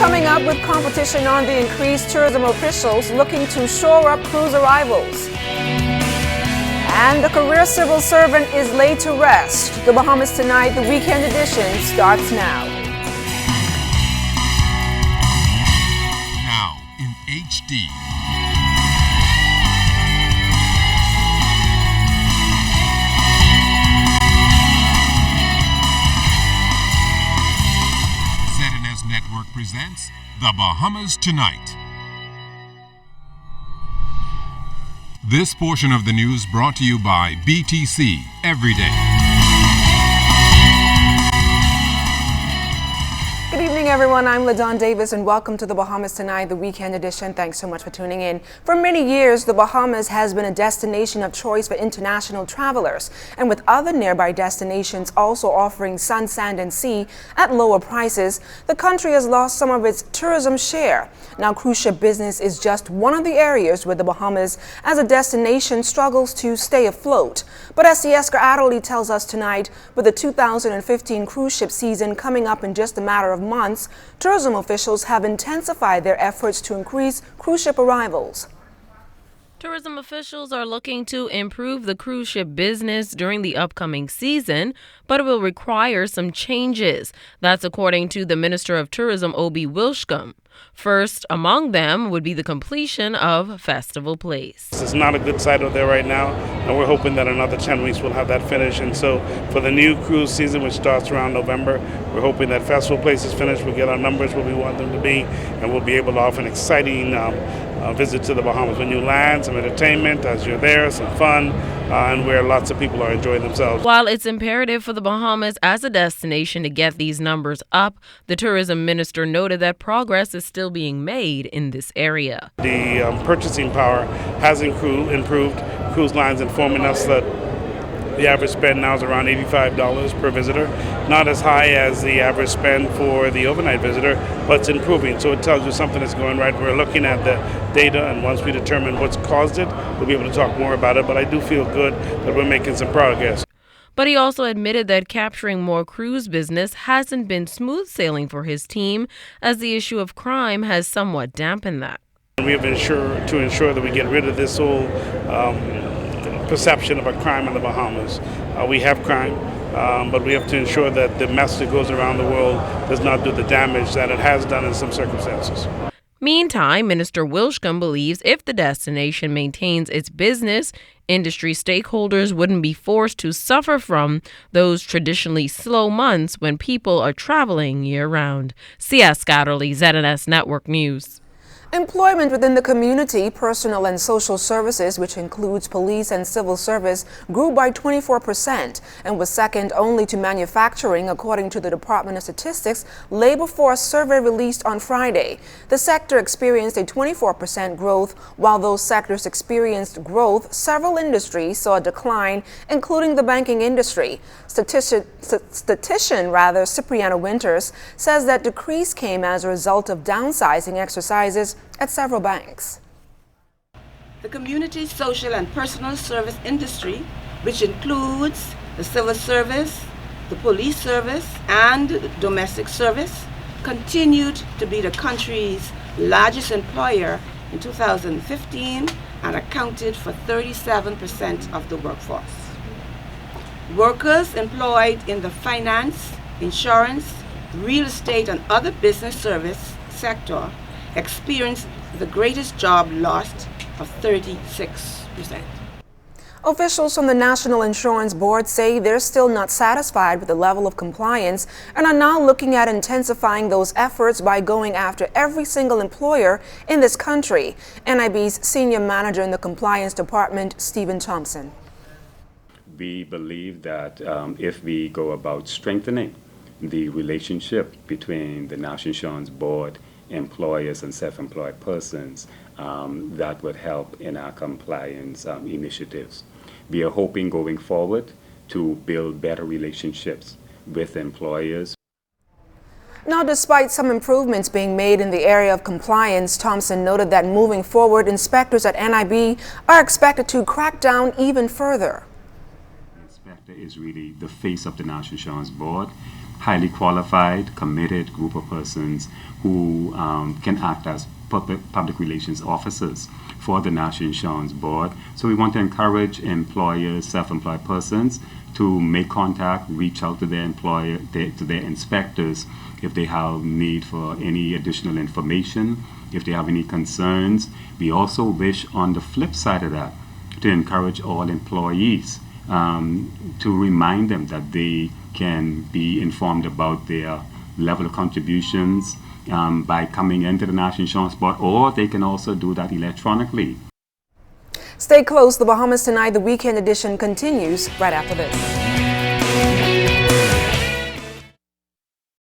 Coming up with competition on the increased, tourism officials looking to shore up cruise arrivals. And the career civil servant is laid to rest. The Bahamas Tonight, the weekend edition, starts now. Now in HD. ZNS Network presents The Bahamas Tonight. This portion of the news brought to you by BTC Every Day. Good evening, everyone. I'm LeDaunne Davis, and welcome to the Bahamas Tonight, the weekend edition. Thanks so much for tuning in. For many years, the Bahamas has been a destination of choice for international travelers, and with other nearby destinations also offering sun, sand, and sea at lower prices, the country has lost some of its tourism share. Now, cruise ship business is just one of the areas where the Bahamas as a destination struggles to stay afloat. But as Scieska Adderley tells us tonight, with the 2015 cruise ship season coming up in just a matter of months, tourism officials have intensified their efforts to increase cruise ship arrivals. Tourism officials are looking to improve the cruise ship business during the upcoming season, but it will require some changes. That's according to the Minister of Tourism, O.B. Wilshcombe. First among them would be the completion of Festival Place. It's not a good site out there right now, and we're hoping that another 10 weeks we'll have that finished. And so for the new cruise season, which starts around November, we're hoping that Festival Place is finished, we'll get our numbers where we want them to be, and we'll be able to offer an exciting visit to the Bahamas when you land, some entertainment as you're there, some fun, and where lots of people are enjoying themselves. While it's imperative for the Bahamas as a destination to get these numbers up, the tourism minister noted that progress is still being made in this area. The purchasing power has improved. Cruise lines informing us that the average spend now is around $85 per visitor. Not as high as the average spend for the overnight visitor, but it's improving. So it tells you something is going right. We're looking at the data, and once we determine what's caused it, we'll be able to talk more about it. But I do feel good that we're making some progress. But he also admitted that capturing more cruise business hasn't been smooth sailing for his team, as the issue of crime has somewhat dampened that. We have to ensure that we get rid of this whole perception of a crime in the Bahamas. We have crime, but we have to ensure that the message that goes around the world does not do the damage that it has done in some circumstances. Meantime, Minister Wilshcombe believes if the destination maintains its business, industry stakeholders wouldn't be forced to suffer from those traditionally slow months when people are traveling year-round. Scieska Adderley, ZNS Network News. Employment within the community, personal and social services, which includes police and civil service, grew by 24% and was second only to manufacturing, according to the Department of Statistics labor force survey released on Friday. The sector experienced a 24% growth. While those sectors experienced growth, several industries saw a decline, including the banking industry. Statistician Cipriano Winters says that decrease came as a result of downsizing exercises at several banks. The community, social and personal service industry, which includes the civil service, the police service, and domestic service, continued to be the country's largest employer in 2015 and accounted for 37% of the workforce. Workers employed in the finance, insurance, real estate, and other business service sector experienced the greatest job loss of 36%. Officials from the National Insurance Board say they're still not satisfied with the level of compliance and are now looking at intensifying those efforts by going after every single employer in this country. NIB's Senior Manager in the Compliance Department, Stephen Thompson. We believe that if we go about strengthening the relationship between the National Insurance Board, employers, and self-employed persons, that would help in our compliance initiatives. We are hoping going forward to build better relationships with employers. Now, despite some improvements being made in the area of compliance, Thompson noted that moving forward, inspectors at NIB are expected to crack down even further. The inspector is really the face of the National Insurance Board. highly qualified, committed group of persons who can act as public relations officers for the National Insurance Board. So we want to encourage employers, self-employed persons to make contact, reach out to their employer, to their inspectors if they have need for any additional information, if they have any concerns. We also wish, on the flip side of that, to encourage all employees to remind them that they can be informed about their level of contributions by coming into the National Insurance Board, or they can also do that electronically. Stay close. The Bahamas Tonight, the weekend edition, continues right after this.